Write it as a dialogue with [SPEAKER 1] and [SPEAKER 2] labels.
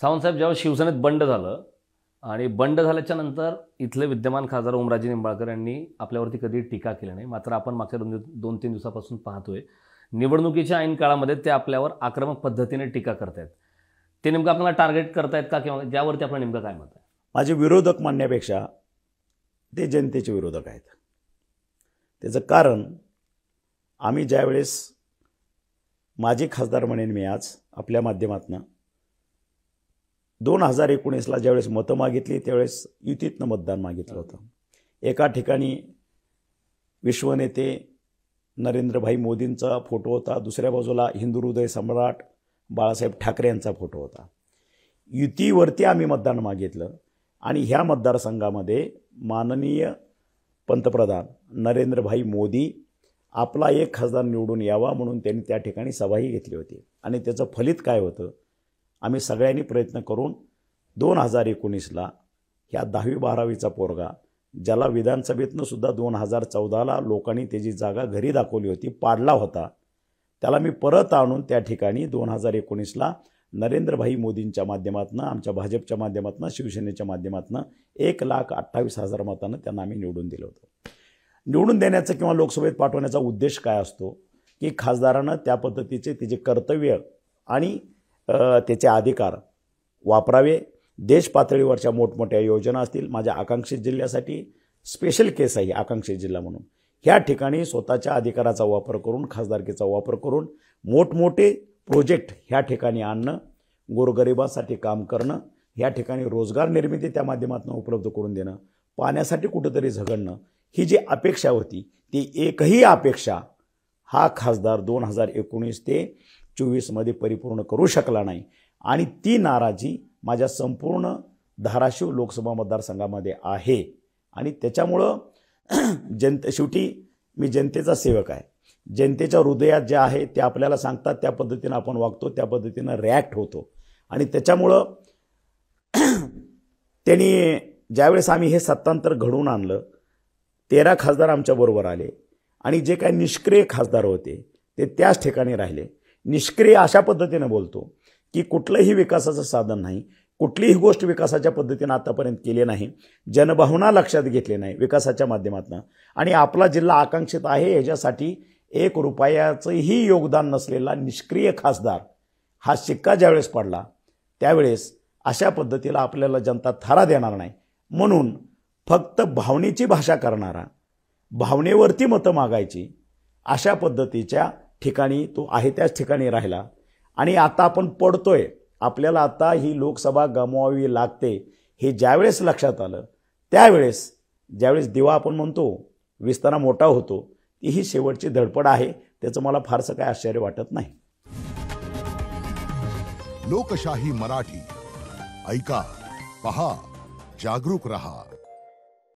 [SPEAKER 1] सावंतसाहेब जेव्हा शिवसेनेत बंड झालं आणि बंड झाल्याच्या नंतर इथले विद्यमान खासदार ओमराजे निंबाळकर यांनी आपल्यावरती कधी टीका केली नाही. मात्र आपण मागच्या 2-3 दिवसापासून पाहतोय निवडणुकीच्या ऐन काळामध्ये ते आपल्यावर आक्रमक पद्धतीने टीका करतायत. ते नेमकं आपल्याला टार्गेट करतायत का किंवा ज्यावरती आपलं नेमकं काय मत आहे?
[SPEAKER 2] माझे विरोधक म्हणण्यापेक्षा ते जनतेचे विरोधक आहेत. त्याचं कारण आम्ही ज्यावेळेस माजी खासदार म्हणेन मी आज आपल्या माध्यमातून 2019ला ज्यावेळेस मतं मागितली त्यावेळेस युतीतनं मतदान मागितलं होतं. एका ठिकाणी विश्वनेते नरेंद्रभाई मोदींचा फोटो होता, दुसऱ्या बाजूला हिंदू हृदय सम्राट बाळासाहेब ठाकरे यांचा फोटो होता. युतीवरती आम्ही मतदान मागितलं आणि ह्या मतदारसंघामध्ये माननीय पंतप्रधान नरेंद्रभाई मोदी आपला एक खासदार निवडून यावा म्हणून त्यांनी त्या ठिकाणी सभाही घेतली होती. आणि त्याचं फलित काय होतं, आम्ही सगळ्यांनी प्रयत्न करून 2019ला ह्या 10वी-12वीचा पोरगा ज्याला विधानसभेतनं सुद्धा 2014ला लोकांनी त्याची जागा घरी दाखवली होती, पाडला होता, त्याला मी परत आणून त्या ठिकाणी 2019ला नरेंद्रभाई मोदींच्या माध्यमातून, आमच्या भाजपच्या माध्यमातून, शिवसेनेच्या माध्यमातून 1,28,000 मतांना त्यांना आम्ही निवडून दिलं होतं. निवडून देण्याचा किंवा लोकसभेत पाठवण्याचा उद्देश काय असतो की खासदारानं त्या पद्धतीचे त्याचे कर्तव्य आणि त्याचे अधिकार वापरावे. देश पातळीवरच्या मोठमोठ्या योजना असतील, माझ्या आकांक्षित जिल्ह्यासाठी स्पेशल केस आहे आकांक्षित जिल्हा म्हणून, ह्या ठिकाणी स्वतःच्या अधिकाराचा वापर करून, खासदारकीचा वापर करून मोठमोठे प्रोजेक्ट ह्या ठिकाणी आणणं, गोरगरिबांसाठी काम करणं, ह्या ठिकाणी रोजगार निर्मिती त्या माध्यमातून उपलब्ध करून देणं, पाण्यासाठी कुठंतरी झगडणं, ही जी अपेक्षा होती ती एकही अपेक्षा हा खासदार 2019 ते 24मध्ये परिपूर्ण करू शकला नाही. आणि ती नाराजी माझ्या संपूर्ण धाराशिव लोकसभा मतदारसंघामध्ये आहे. आणि त्याच्यामुळं शेवटी मी जनतेचा सेवक आहे. जनतेच्या हृदयात जे आहे ते आपल्याला सांगतात, त्या पद्धतीनं आपण वागतो, त्या पद्धतीनं रिॲक्ट होतो. आणि त्याच्यामुळं त्यांनी ज्यावेळेस आम्ही हे सत्तांतर घडवून आणलं, 13 खासदार आमच्याबरोबर आले आणि जे काही निष्क्रिय खासदार होते ते त्याच ठिकाणी राहिले. निष्क्रिय अशा पद्धतीनं बोलतो की कुठलंही विकासाचं साधन नाही, कुठलीही गोष्ट विकासाच्या पद्धतीनं आतापर्यंत केली नाही, जनभावना लक्षात घेतली नाही विकासाच्या माध्यमातून. आणि आपला जिल्हा आकांक्षित आहे ह्याच्यासाठी 1 रुपयाचंही योगदान नसलेला निष्क्रिय खासदार हा शिक्का ज्यावेळेस पडला त्यावेळेस अशा पद्धतीला आपल्याला जनता थारा देणार नाही. म्हणून फक्त भावनेची भाषा करणारा, भावनेवरती मतं मागायची अशा पद्धतीच्या ठिकाणी तो आहे त्याच ठिकाणी राहिला. आणि आता आपण पडतोय, आपल्याला आता ही लोकसभा गमवावी लागते हे ज्यावेळेस लक्षात आलं त्यावेळेस ज्यावेळेस दिवा आपण म्हणतो विस्तारा मोठा होतो, ती ही शेवटची धडपड आहे. त्याचं मला फारसं काय आश्चर्य वाटत नाही.
[SPEAKER 3] लोकशाही मराठी ऐका, पहा, जागरूक रहा.